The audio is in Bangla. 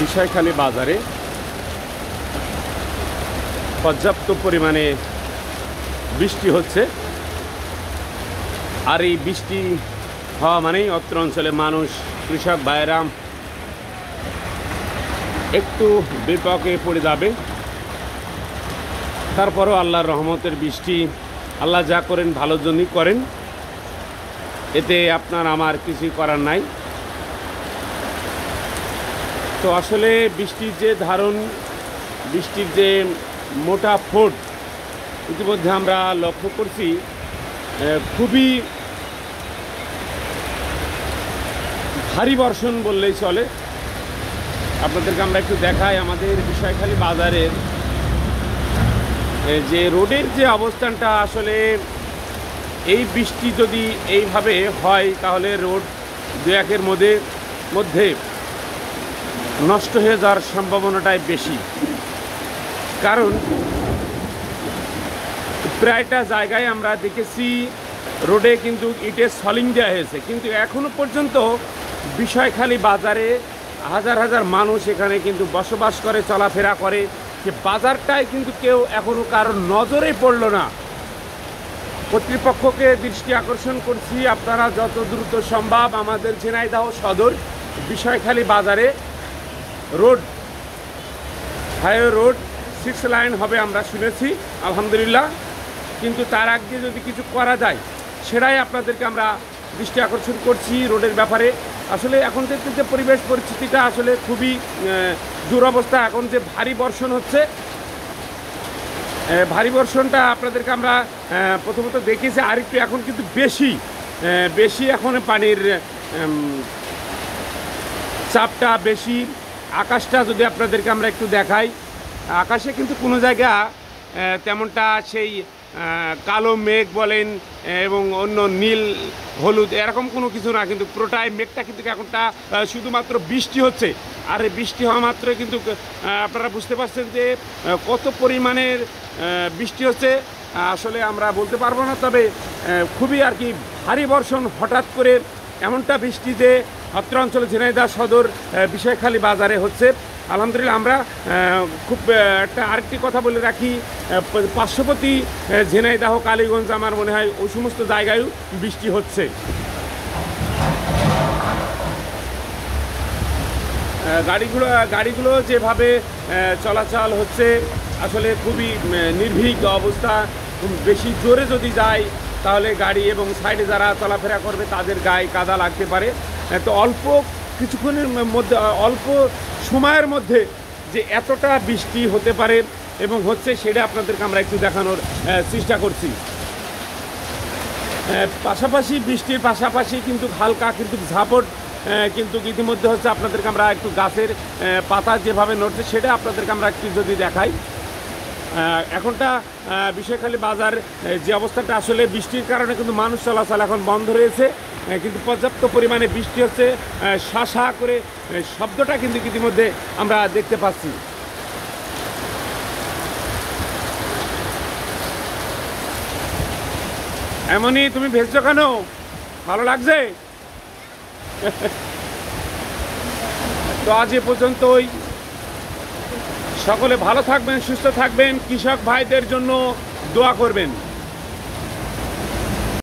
বিষয়খালী বাজারে পর্যাপ্ত পরিমাণে বৃষ্টি হচ্ছে। আর এই বৃষ্টি হওয়া মানেই অত্র অঞ্চলে মানুষ, কৃষক ভাইয়েরা একটু বিপাকে পড়ে যাবে। তারপরও আল্লাহর রহমতের বৃষ্টি, আল্লাহ যা করেন ভালোর জন্যই করেন, এতে আপনার আমার কিছুই করার নাই। তো আসলে বৃষ্টির যে ধারণ, বৃষ্টির যে মোটা ফোঁট ইতিমধ্যে আমরা লক্ষ্য করছি, খুবই ভারী বর্ষণ বললেই চলে। আপনাদেরকে আমরা একটু দেখাই আমাদের বিষয়খালী বাজারের যে রোডের যে অবস্থানটা। আসলে এই বৃষ্টি যদি এইভাবে হয় তাহলে রোড দু একের মধ্যে নষ্ট হয়ে যাওয়ার সম্ভাবনাটাই বেশি। কারণ প্রায়টা জায়গায় আমরা দেখেছি রোডে কিন্তু ইটের সলিং দেওয়া হয়েছে, কিন্তু এখনো পর্যন্ত বিষয়খালী বাজারে হাজার হাজার মানুষ এখানে কিন্তু বসবাস করে, চলাফেরা করে। যে বাজারটায় কিন্তু কেউ এখনও কারোর নজরে পড়ল না। কর্তৃপক্ষকে দৃষ্টি আকর্ষণ করছি, আপনারা যত দ্রুত সম্ভব আমাদের ঝিনাইদহ সদর বিষয়খালী বাজারে রোড, হাইওয়ে রোড 6 লাইন হবে আমরা শুনেছি, আলহামদুলিল্লাহ। কিন্তু তার আগে যদি কিছু করা যায় সেটাই আপনাদেরকে আমরা দৃষ্টি আকর্ষণ করছি রোডের ব্যাপারে। আসলে এখন থেকে যে পরিবেশ পরিস্থিতিটা আসলে খুবই দুরবস্থা। এখন যে ভারী বর্ষণ হচ্ছে, ভারী বর্ষণটা আপনাদেরকে আমরা প্রথমত দেখেছি, আরেকটু এখন কিন্তু বেশি এখন পানির চাপটা বেশি। আকাশটা যদি আপনাদেরকে আমরা একটু দেখাই, আকাশে কিন্তু কোনো জায়গা তেমনটা সেই কালো মেঘ বলেন এবং অন্য নীল হলুদ এরকম কোনো কিছু না, কিন্তু পুরোটাই মেঘটা কিন্তু এখনটা শুধুমাত্র বৃষ্টি হচ্ছে। আর বৃষ্টি হওয়া মাত্রই কিন্তু আপনারা বুঝতে পারছেন যে কত পরিমাণের বৃষ্টি হচ্ছে আসলে আমরা বলতে পারবো না। তবে খুবই আর কি ভারী বর্ষণ হঠাৎ করে এমনটা বৃষ্টি যে অত্র অঞ্চলে ঝিনাইদহ সদর বিষয়খালী বাজারে হচ্ছে। আলহামদুলিল্লাহ। আমরা খুব আরেকটি কথা বলে রাখি, পার্শ্ববর্তী ঝিনাইদহ, কালীগঞ্জ, আমার মনে হয় ওই সমস্ত জায়গায়ও বৃষ্টি হচ্ছে। গাড়িগুলো যেভাবে চলাচল হচ্ছে আসলে খুবই নির্ভীক অবস্থা। বেশি জোরে যদি যায় তাহলে গাড়ি এবং সাইডে যারা চলাফেরা করবে তাদের গায়ে কাদা লাগতে পারে। তো অল্প কিছুক্ষণের মধ্যে, অল্প সময়ের মধ্যে যে এতটা বৃষ্টি হতে পারে এবং হচ্ছে, সেটা আপনাদেরকে আমরা একটু দেখানোর চেষ্টা করছি। পাশাপাশি বৃষ্টির পাশাপাশি কিন্তু হালকা কিন্তু ঝাপট কিন্তু ইতিমধ্যে হচ্ছে। আপনাদেরকে আমরা একটু গাছের পাতা যেভাবে নড়ছে সেটা আপনাদেরকে আমরা একটু যদি দেখাই। এখনটা বিষয়খালী বাজার যে অবস্থাটা, আসলে বৃষ্টির কারণে কিন্তু মানুষ চলাচল এখন বন্ধ রয়েছে, কিন্তু পর্যাপ্ত পরিমাণে বৃষ্টি হচ্ছে। শাসা করে শব্দটা কিন্তু ইতিমধ্যে আমরা দেখতে পাচ্ছি। এমনই তুমি ভেজছো কেন? ভালো লাগছে? তো আজ এ পর্যন্তই। সকলে ভালো থাকবেন, সুস্থ থাকবেন, কৃষক ভাইদের জন্য দোয়া করবেন।